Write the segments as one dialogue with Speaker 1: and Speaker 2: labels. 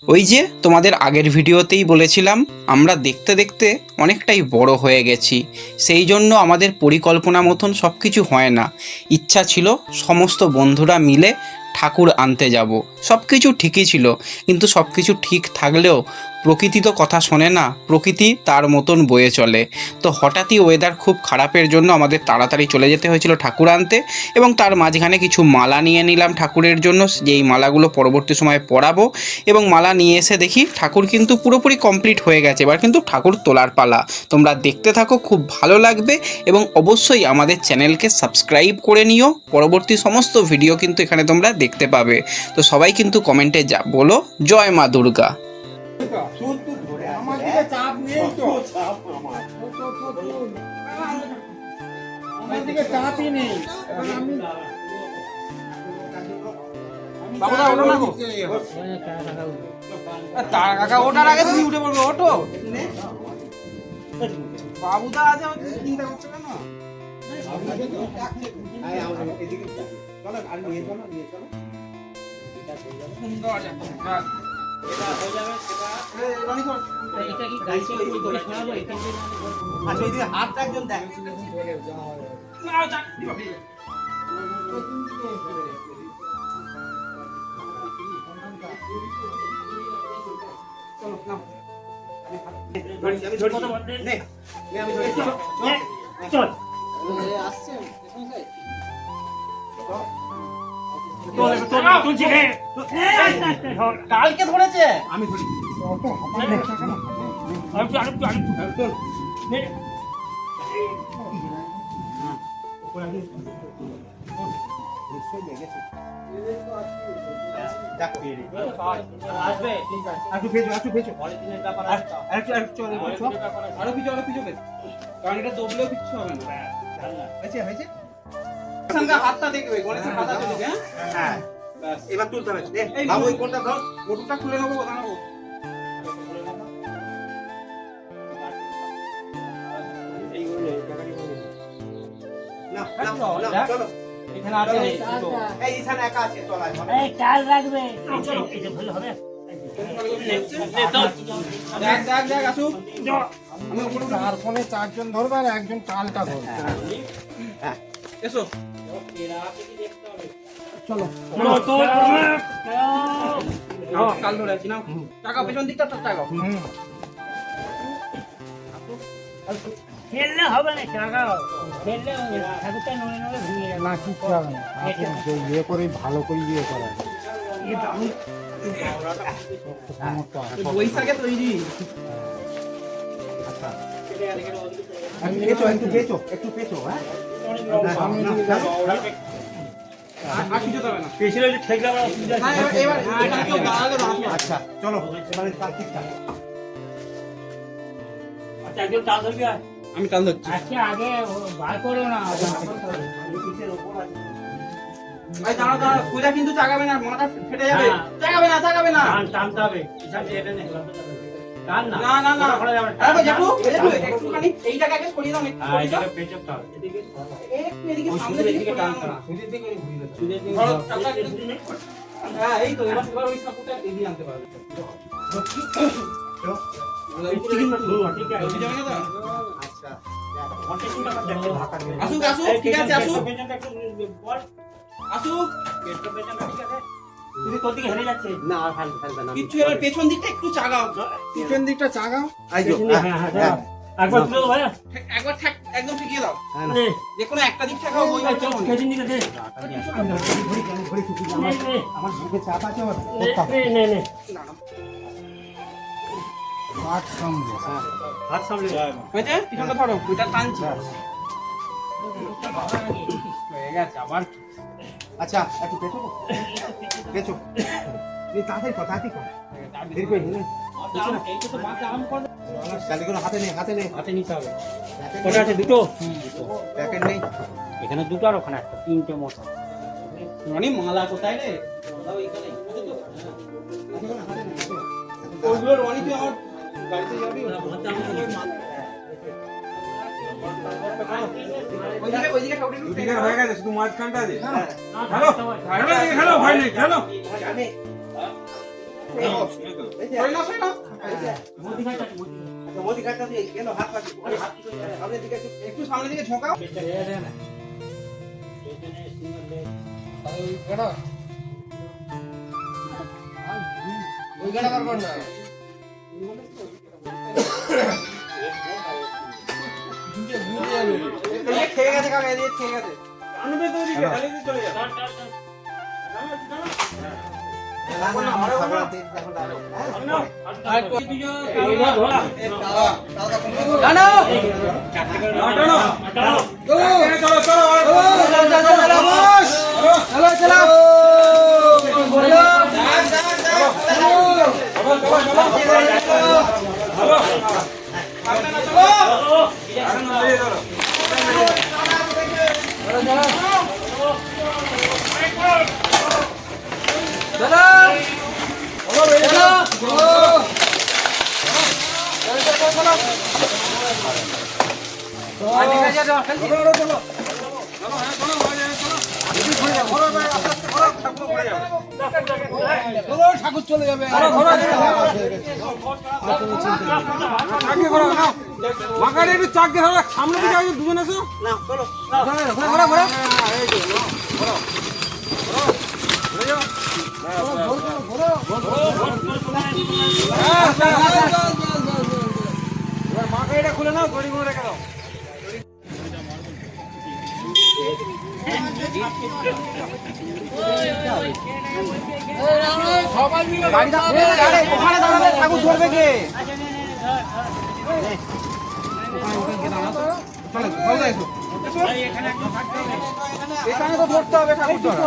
Speaker 1: ওই যে তোমাদের আগের ভিডিওতেই বলেছিলাম আমরা দেখতে দেখতে অনেকটাই বড় হয়ে গেছি, সেই জন্য আমাদের পরিকল্পনা মতন সব কিছু হয় না। ইচ্ছা ছিল সমস্ত বন্ধুরা মিলে ঠাকুর আনতে যাব, সব কিছু ঠিকই ছিল, কিন্তু সব কিছু ঠিক থাকলেও প্রকৃতি তো কথা শোনে না, প্রকৃতি তার মতন বয়ে চলে। তো হঠাৎই ওয়েদার খুব খারাপের জন্য আমাদের তাড়াতাড়ি চলে যেতে হয়েছিল ঠাকুর আনতে, এবং তার মাঝখানে কিছু মালা নিয়ে নিলাম ঠাকুরের জন্য, যেই মালাগুলো পরবর্তী সময়ে পরাবো। এবং মালা নিয়ে এসে দেখি ঠাকুর কিন্তু পুরোপুরি কমপ্লিট হয়ে গেছে, এবার কিন্তু ঠাকুর তোলার পালা। তোমরা দেখতে থাকো, খুব ভালো লাগবে, এবং অবশ্যই আমাদের চ্যানেলকে সাবস্ক্রাইব করে নিও, পরবর্তী সমস্ত ভিডিও কিন্তু এখানে তোমরা দেখতে পাবে। তো সবাই কিন্তু কমেন্টে বলো জয় মা দুর্গা।
Speaker 2: কাকা ওঠার আগে তুমি উঠে পড়বে, ওঠো। বাবুদা আছে, চিন্তা করছো কেন? হাতটা একজন দেখ। কালকে ধরেছে, আমি ধরি। হাতটা দেখবে, গণেশের হাতটা দেখবে। হ্যাঁ, এবার তুলতে হবে। ওই কোনটা ধর, ওটুকটা খুলে নেবো, কোথা নেবো। চলো, এখানে আছে, এইখানে একা আছে, তলায় চাল রাখবে।
Speaker 3: চারজন ধরবে আর একজন কালটা ধরবে।
Speaker 2: এসো,
Speaker 3: চলো
Speaker 2: কাল ধরে আছি না। টাকা পেছন দিকটা টাকা
Speaker 4: খেললে হবে না, টাকাও খেললে ঠাকুরটা নড়ে নড়ে ভেঙে যাবে।
Speaker 3: না কিচ্ছু হবে না, ইয়ে করে ভালো করে ইয়ে করা
Speaker 2: বৈশাখে তৈরি। একটু পেছো, হ্যাঁ, আর কিছু দেবে না। আচ্ছা চলো,
Speaker 4: একজন টাল ধরবি।
Speaker 2: আমি টাল ধরছি।
Speaker 4: আজকে আগে বার করো না,
Speaker 2: দাঁড়া দাঁড়া, সোজা কিন্তু চাগাবে না, মাথা ফেটে যাবে। চাগাবে না, চাগাবে না,
Speaker 4: টানতে হবে।
Speaker 2: না না না, আরে জেঠু একটুখানি এইটাকে আগে সরিয়ে দাও, একটু সরিয়ে দাও। একটু এদিকে সামনে দিকে টানতে না, সুদের দিকে ঘুরিয়ে দাও। ধরো টাকা, হ্যাঁ এই তো, এবার ওই সাপোর্টটা এগিয়ে আনতে পারবে। আসুক আসুক, ঠিক আছে, আসুক আসুক।
Speaker 4: তোর দিকে হেরে যাচ্ছে না,
Speaker 2: কিচ্ছু, এবার পেছন দিকটা একটু চাগাও,
Speaker 3: পিছন দিকটা চাগাও।
Speaker 4: একবার তুলে দাও ভাই,
Speaker 2: একবার একদম ঠিকিয়ে দাও,
Speaker 4: নে
Speaker 2: যে কোনো একটা দিক ঠাকাও। ওই
Speaker 4: কেজিন দিকে দে,
Speaker 3: আমার বুকে চাপ আছে,
Speaker 4: নে নে
Speaker 3: হাত সামনে,
Speaker 4: হাত সামনে
Speaker 2: হয়েছে, পিছনটা ধরো, ওইটা টানছি। হয়ে গেছে আবার। আচ্ছা একটু পেছো, পেছো তাড়াতাড়ি কর, তাড়াতাড়ি কর, দেরি করে নিলে হাতে নেই, হাতে নেই,
Speaker 4: হাতে নিতে হবে। ওটা আছে দুটো,
Speaker 2: প্যাকেট নেই
Speaker 4: এখানে দুটো আর ওখানে একটা, তিনটে মতো।
Speaker 2: মানে মালা কোথায় রে? ওইগুলো রনি, তুই আমার গাড়িতে যাবি? ওইদিকে
Speaker 5: হয়ে গেছে, শুধু মাঝখানটা আছে। হ্যালো, হ্যালো, হ্যালো, ভাই নেই, হ্যালো।
Speaker 2: সরে নাও, সরে নাও। মোদি কাটটা দিয়ে কেন হাত পাচ্ছি? সামনের দিকে একটু সামনের দিকে ঝোঁকাও। এই খেয়ে গেছে কাকা, এই খেয়ে গেছে। এখন না, আরো না। ঠাকুর চলে যাবে। সামনে দিকে দুজন আসো না, চলো মাকাইটা খুলে নাও, গড়ি গুলো রেখে দাও। ওখানে দাঁড়ালে ঠাকুর ধরবে কে? এখানে তো ধরতে হবে ঠাকুর ধরা।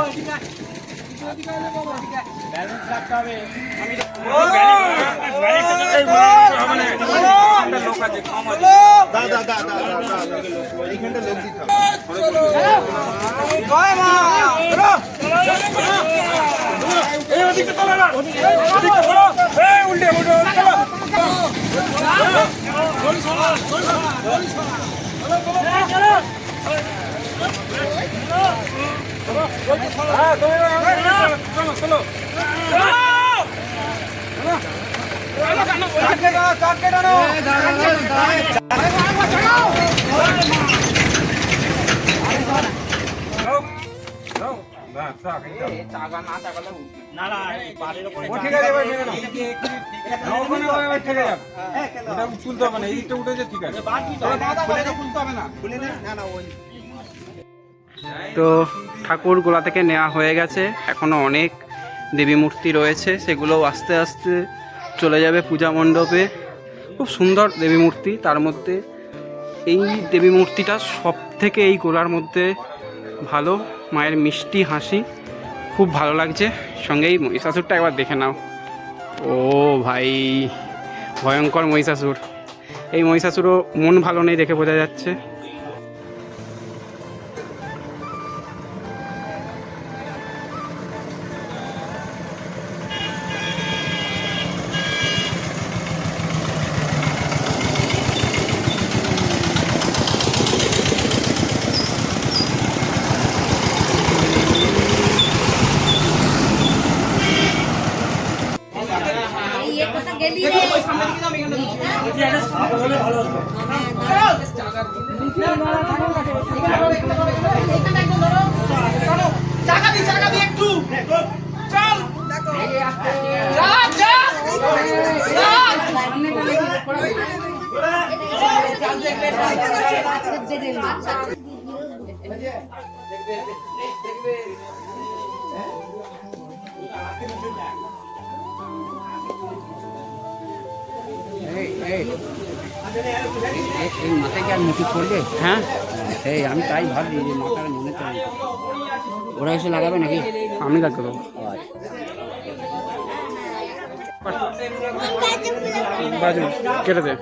Speaker 1: তো ঠাকুর গোলা থেকে নেওয়া হয়ে গেছে, এখনো অনেক দেবী মূর্তি রয়েছে, সেগুলোও আস্তে আস্তে চলে যাবে পূজা মণ্ডপে। খুব সুন্দর দেবী মূর্তি, তার মধ্যে এই দেবী মূর্তিটা সব থেকে এই গোলার মধ্যে ভালো। মায়ের মিষ্টি হাসি খুব ভালো লাগছে। সঙ্গে এই মহিষাসুরটা একবার দেখে নাও। ও ভাই, ভয়ঙ্কর মহিষাসুর। এই মহিষাসুরও মন ভালো নেই দেখে বোঝা যাচ্ছে।
Speaker 5: এই মাথায় কি আর মুকুট করবে?
Speaker 1: হ্যাঁ,
Speaker 5: এই আমি তাই ভাবছি যে মাথার মনে তো ওরা এসে লাগাবে নাকি?
Speaker 1: আমি লাগিয়ে দেবো। বাজু কেটে দে।